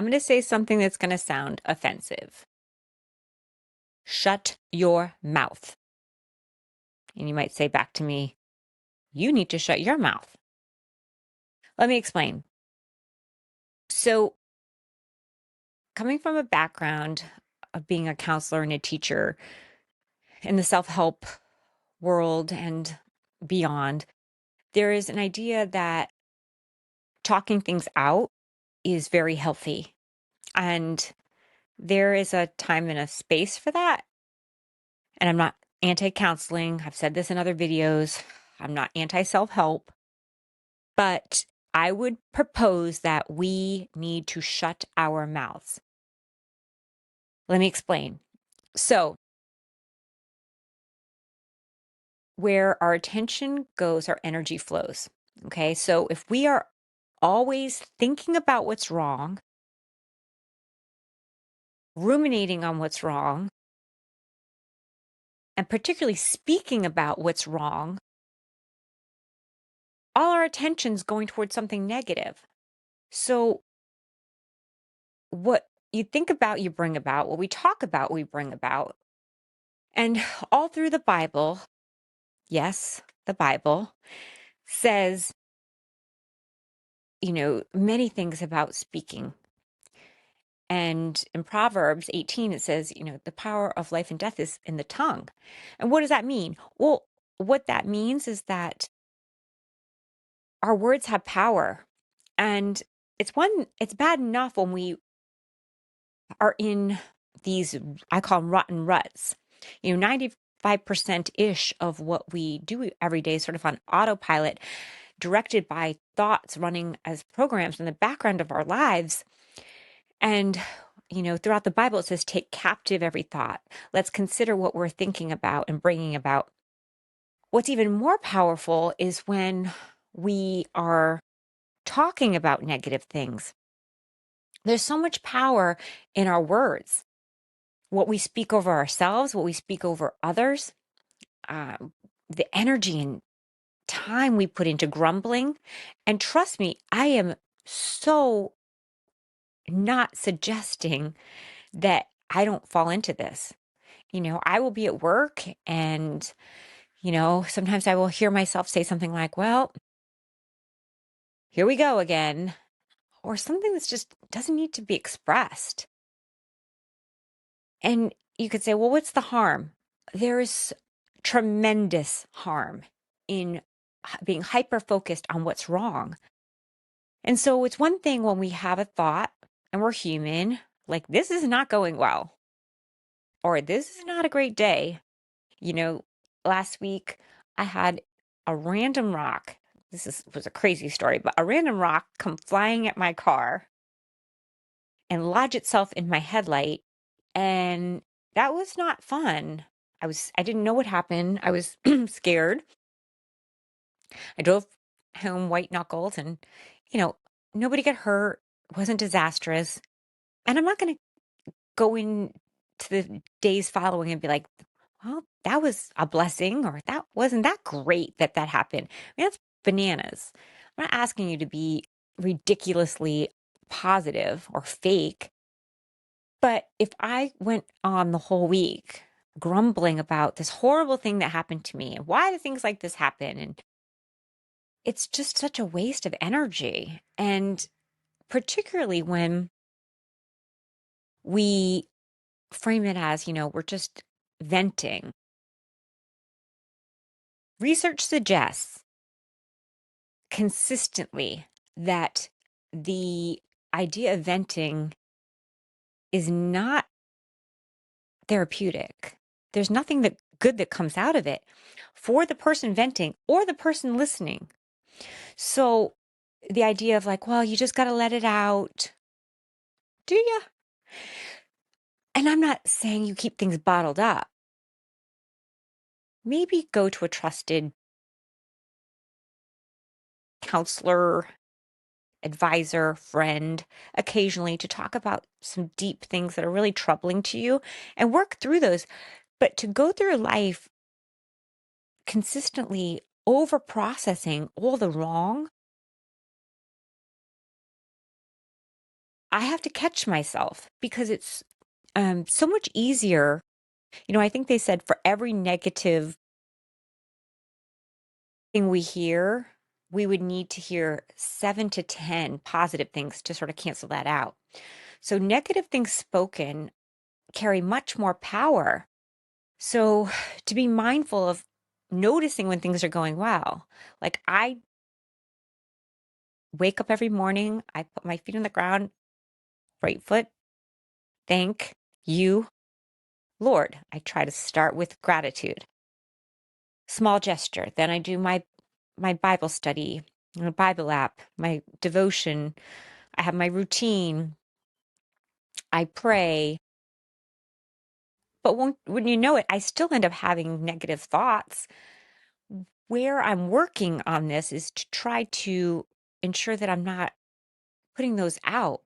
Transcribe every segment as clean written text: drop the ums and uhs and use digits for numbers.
I'm going to say something that's going to sound offensive. Shut your mouth. And you might say back to me, you need to shut your mouth. Let me explain. So, coming from a background of being a counselor and a teacher in the self help world and beyond, there is an idea that talking things out is very healthy. And there is a time and a space for that. And I'm not anti counseling. I've said this in other videos. I'm not anti self help. But I would propose that we need to shut our mouths. Let me explain. So, where our attention goes, our energy flows. Okay. So, if we are always thinking about what's wrong, ruminating on what's wrong, and particularly speaking about what's wrong, all our attention's going towards something negative. So, what you think about, you bring about. What we talk about, we bring about. And all through the Bible, yes, the Bible says, many things about speaking. And in Proverbs 18, it says, the power of life and death is in the tongue. And what does that mean? Well, what that means is that our words have power. And it's bad enough when we are in these, I call them rotten ruts. 95% ish of what we do every day is sort of on autopilot, directed by thoughts running as programs in the background of our lives. And, throughout the Bible, it says, take captive every thought. Let's consider what we're thinking about and bringing about. What's even more powerful is when we are talking about negative things. There's so much power in our words, what we speak over ourselves, what we speak over others, the energy and time we put into grumbling. And trust me, I am so not suggesting that I don't fall into this. I will be at work and, sometimes I will hear myself say something like, well, here we go again, or something that's just doesn't need to be expressed. And you could say, well, what's the harm? There is tremendous harm in being hyper focused on what's wrong. And so it's one thing when we have a thought and we're human, like this is not going well, or this is not a great day. Last week I had a random rock. Was a crazy story, but a random rock come flying at my car and lodge itself in my headlight. And that was not fun. I didn't know what happened. I was scared. I drove home white knuckled and, you know, nobody got hurt. It wasn't disastrous. And I'm not going to go into the days following and be like, well, that was a blessing, or that wasn't that great that happened. I mean, that's bananas. I'm not asking you to be ridiculously positive or fake. But if I went on the whole week grumbling about this horrible thing that happened to me and why do things like this happen, and it's just such a waste of energy. And particularly when we frame it as, we're just venting. Research suggests consistently that the idea of venting is not therapeutic. There's nothing that good that comes out of it for the person venting or the person listening. So the idea of like, well, you just got to let it out. Do you? And I'm not saying you keep things bottled up. Maybe go to a trusted counselor, advisor, friend occasionally to talk about some deep things that are really troubling to you and work through those. But to go through life consistently over processing all the wrong I have to catch myself because it's so much easier. I think they said for every negative thing we hear, we would need to hear 7 to 10 positive things to sort of cancel that out. So negative things spoken carry much more power. So to be mindful of noticing when things are going well. Like I wake up every morning, I put my feet on the ground, right foot, thank you, Lord. I try to start with gratitude. Small gesture. Then I do my Bible study, my Bible app, my devotion. I have my routine. I pray. But when you know it, I still end up having negative thoughts. Where I'm working on this is to try to ensure that I'm not putting those out.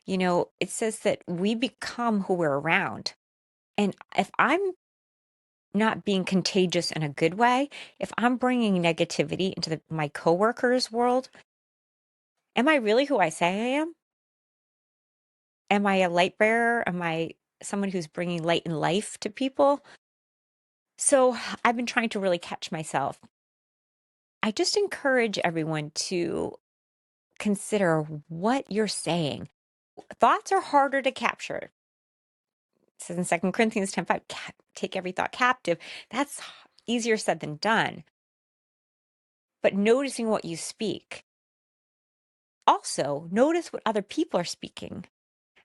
It says that we become who we're around. And if I'm not being contagious in a good way, if I'm bringing negativity into my coworkers' world, am I really who I say I am? Am I a light bearer? Am I someone who's bringing light and life to people? So I've been trying to really catch myself. I just encourage everyone to consider what you're saying. Thoughts are harder to capture. It says in 2 Corinthians 10:5, take every thought captive. That's easier said than done. But noticing what you speak. Also, notice what other people are speaking.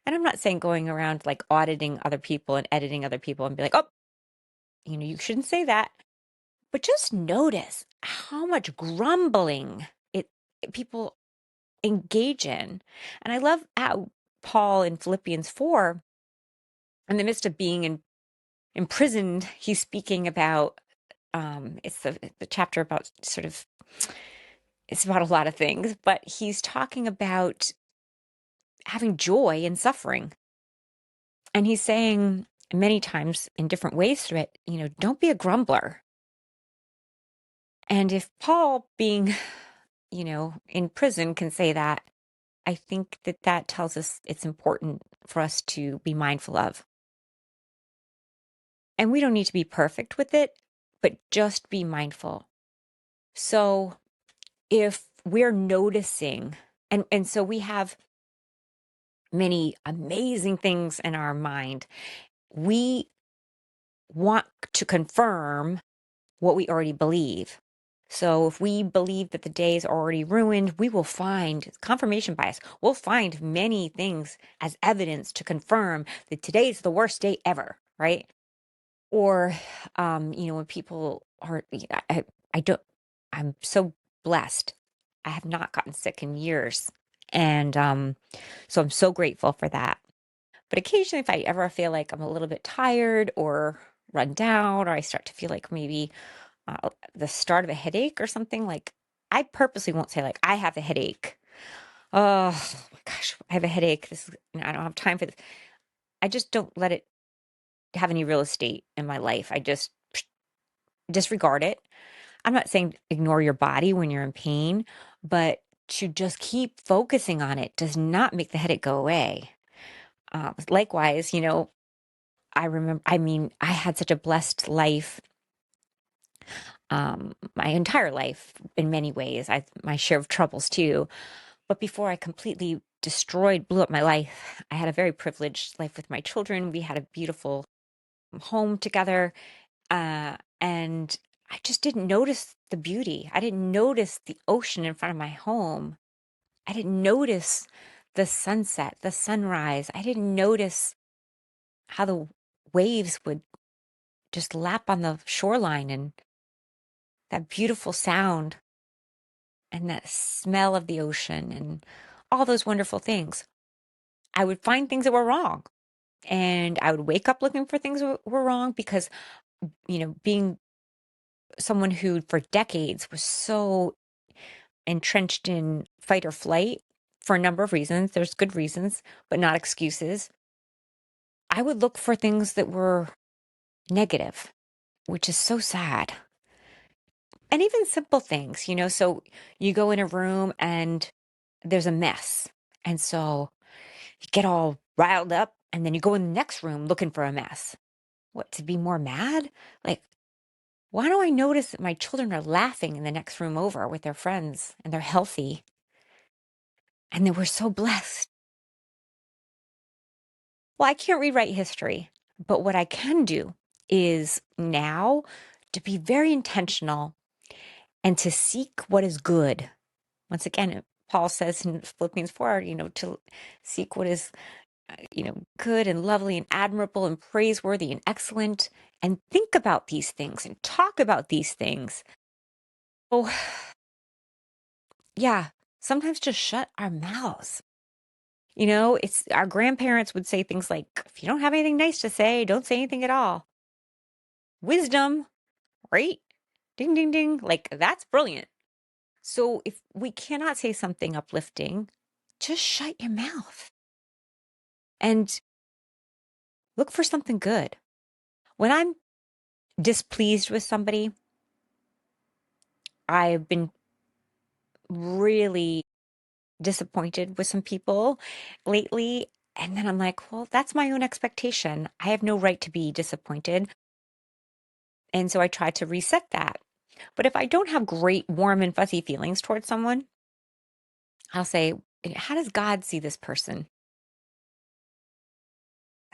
And I'm not saying going around like auditing other people and editing other people and be like, oh, you shouldn't say that. But just notice how much grumbling people engage in. And I love how Paul in Philippians 4, in the midst of being imprisoned, he's speaking about it's the chapter about it's about a lot of things, but he's talking about having joy in suffering. And he's saying many times in different ways through it, don't be a grumbler. And if Paul, being, in prison, can say that, I think that tells us it's important for us to be mindful of. And we don't need to be perfect with it, but just be mindful. So if we're noticing, and so we have many amazing things in our mind, we want to confirm what we already believe. So if we believe that the day is already ruined, we will find confirmation bias. We'll find many things as evidence to confirm that today's the worst day ever, right? Or, when people are, I don't, I'm so blessed. I have not gotten sick in years. And so I'm so grateful for that. But occasionally, if I ever feel like I'm a little bit tired or run down, or I start to feel like maybe the start of a headache or something, like I purposely won't say like I have a headache. Oh my gosh, I have a headache. I don't have time for this. I just don't let it have any real estate in my life. I just disregard it. I'm not saying ignore your body when you're in pain, but to just keep focusing on it does not make the headache go away. Likewise, I had such a blessed life, my entire life in many ways. My share of troubles too. But before I completely blew up my life, I had a very privileged life with my children. We had a beautiful home together. And I just didn't notice the beauty. I didn't notice the ocean in front of my home. I didn't notice the sunset, the sunrise. I didn't notice how the waves would just lap on the shoreline and that beautiful sound and that smell of the ocean and all those wonderful things. I would find things that were wrong, and I would wake up looking for things that were wrong because, being someone who for decades was so entrenched in fight or flight for a number of reasons. There's good reasons, but not excuses. I would look for things that were negative, which is so sad. And even simple things, so you go in a room and there's a mess. And so You get all riled up and then you go in the next room looking for a mess. What, to be more mad? Like, why do I notice that my children are laughing in the next room over with their friends and they're healthy and they were so blessed? Well, I can't rewrite history, but what I can do is now to be very intentional and to seek what is good. Once again, Paul says in Philippians 4, to seek what is, good and lovely and admirable and praiseworthy and excellent, and think about these things and talk about these things. Oh, yeah, sometimes just shut our mouths. It's our grandparents would say things like, if you don't have anything nice to say, don't say anything at all. Wisdom, right? Ding, ding, ding. Like, that's brilliant. So if we cannot say something uplifting, just shut your mouth and look for something good. When I'm displeased with somebody, I've been really disappointed with some people lately. And then I'm like, well, that's my own expectation. I have no right to be disappointed. And so I try to reset that. But if I don't have great, warm, and fuzzy feelings towards someone, I'll say, how does God see this person?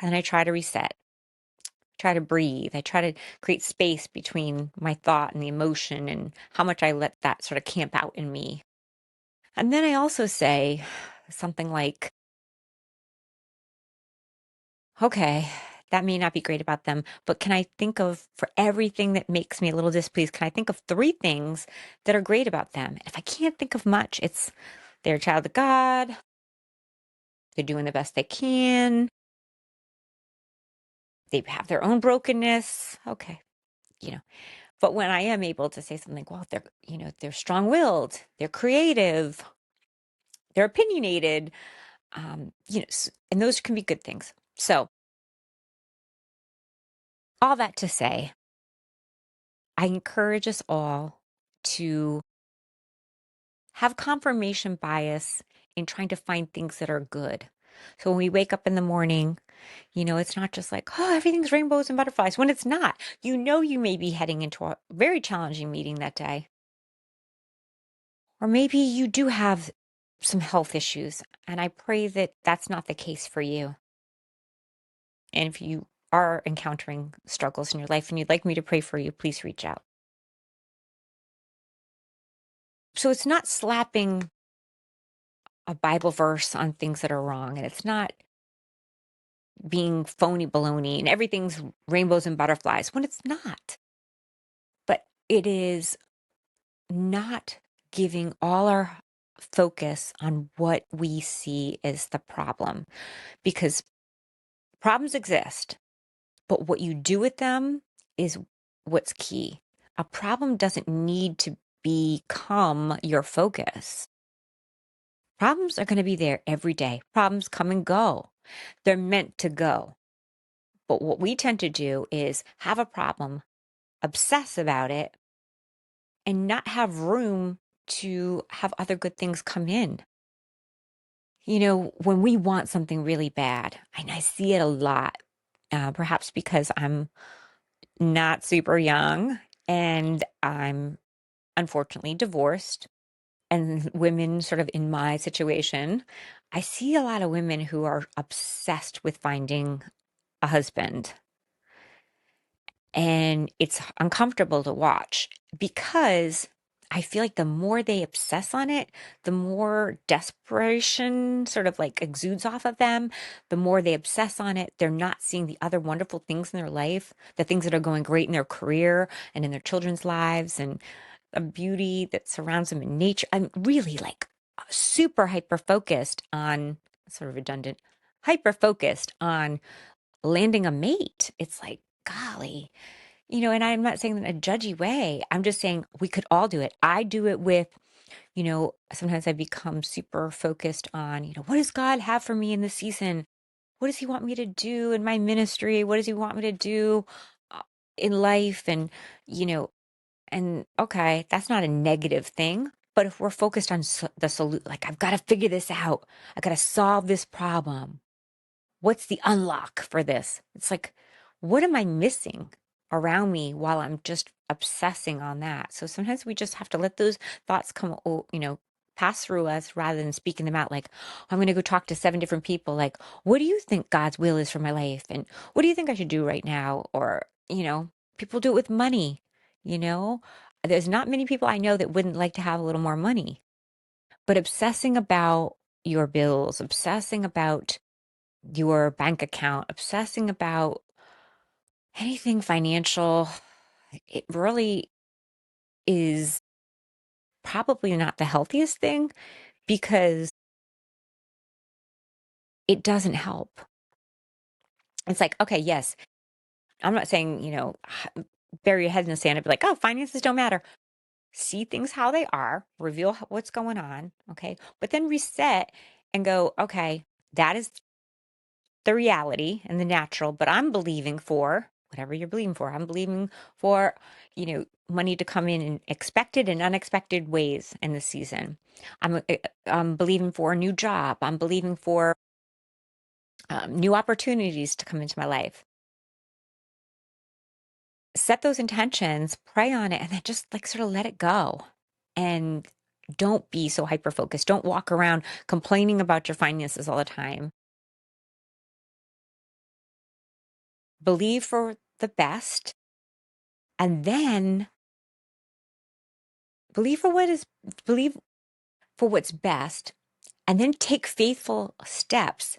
And I try to reset, try to breathe. I try to create space between my thought and the emotion and how much I let that sort of camp out in me. And then I also say something like, okay, that may not be great about them, but can I think of, for everything that makes me a little displeased, can I think of three things that are great about them? If I can't think of much, it's they're a child of God, they're doing the best they can, they have their own brokenness. Okay, you know. But when I am able to say something, well, they're strong-willed, they're creative, they're opinionated, and those can be good things. So all that to say, I encourage us all to have confirmation bias in trying to find things that are good. So when we wake up in the morning, it's not just like, oh, everything's rainbows and butterflies, when it's not. You may be heading into a very challenging meeting that day. Or maybe you do have some health issues, and I pray that that's not the case for you. And if you are encountering struggles in your life and you'd like me to pray for you, please reach out. So it's not slapping a Bible verse on things that are wrong, and it's not being phony baloney and everything's rainbows and butterflies when it's not. But it is not giving all our focus on what we see as the problem, because problems exist, but what you do with them is what's key. A problem doesn't need to become your focus. Problems are going to be there every day. Problems come and go. They're meant to go. But what we tend to do is have a problem, obsess about it, and not have room to have other good things come in. When we want something really bad, and I see it a lot, perhaps because I'm not super young and I'm unfortunately divorced, and women sort of in my situation, I see a lot of women who are obsessed with finding a husband. And it's uncomfortable to watch because I feel like the more they obsess on it, the more desperation sort of like exudes off of them. The more they obsess on it, they're not seeing the other wonderful things in their life, the things that are going great in their career and in their children's lives, and a beauty that surrounds them in nature. I'm really like super hyper focused on, sort of redundant, hyper focused on landing a mate. It's like, golly, and I'm not saying that in a judgy way. I'm just saying we could all do it. I do it with, sometimes I become super focused on, what does God have for me in this season? What does he want me to do in my ministry? What does he want me to do uh, in life? And, and okay, that's not a negative thing. But if we're focused on the solution, like, I've got to figure this out, I got to solve this problem. What's the unlock for this? It's like, what am I missing around me while I'm just obsessing on that? So sometimes we just have to let those thoughts come, pass through us rather than speaking them out. Like, I'm going to go talk to 7 different people. Like, what do you think God's will is for my life? And what do you think I should do right now? Or, people do it with money. You know, there's not many people I know that wouldn't like to have a little more money, but obsessing about your bills, obsessing about your bank account, obsessing about anything financial, it really is probably not the healthiest thing because it doesn't help. It's like, okay, yes, I'm not saying, bury your head in the sand and be like, oh, finances don't matter. See things how they are, reveal what's going on. Okay. But then reset and go, okay, that is the reality and the natural, but I'm believing for whatever you're believing for. I'm believing for, money to come in expected and unexpected ways in the season. I'm believing for a new job. I'm believing for new opportunities to come into my life. Set those intentions, pray on it, and then just like sort of let it go. And don't be so hyper focused. Don't walk around complaining about your finances all the time. Believe for the best, and then believe for what is believe for what's best, and then take faithful steps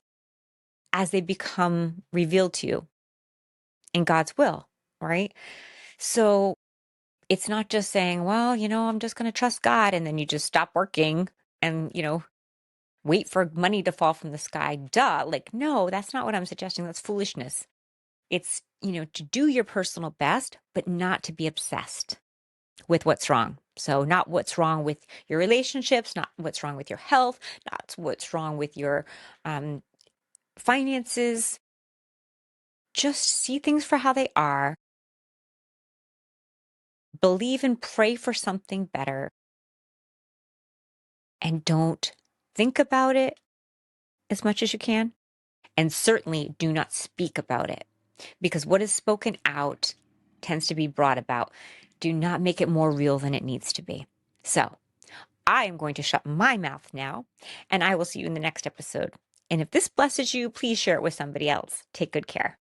as they become revealed to you in God's will, right? So it's not just saying, well, I'm just going to trust God, and then you just stop working and, wait for money to fall from the sky. Duh. Like, no, that's not what I'm suggesting. That's foolishness. It's, to do your personal best, but not to be obsessed with what's wrong. So not what's wrong with your relationships, not what's wrong with your health, not what's wrong with your finances. Just see things for how they are. Believe and pray for something better. And don't think about it as much as you can. And certainly do not speak about it, because what is spoken out tends to be brought about. Do not make it more real than it needs to be. So I am going to shut my mouth now, and I will see you in the next episode. And if this blesses you, please share it with somebody else. Take good care.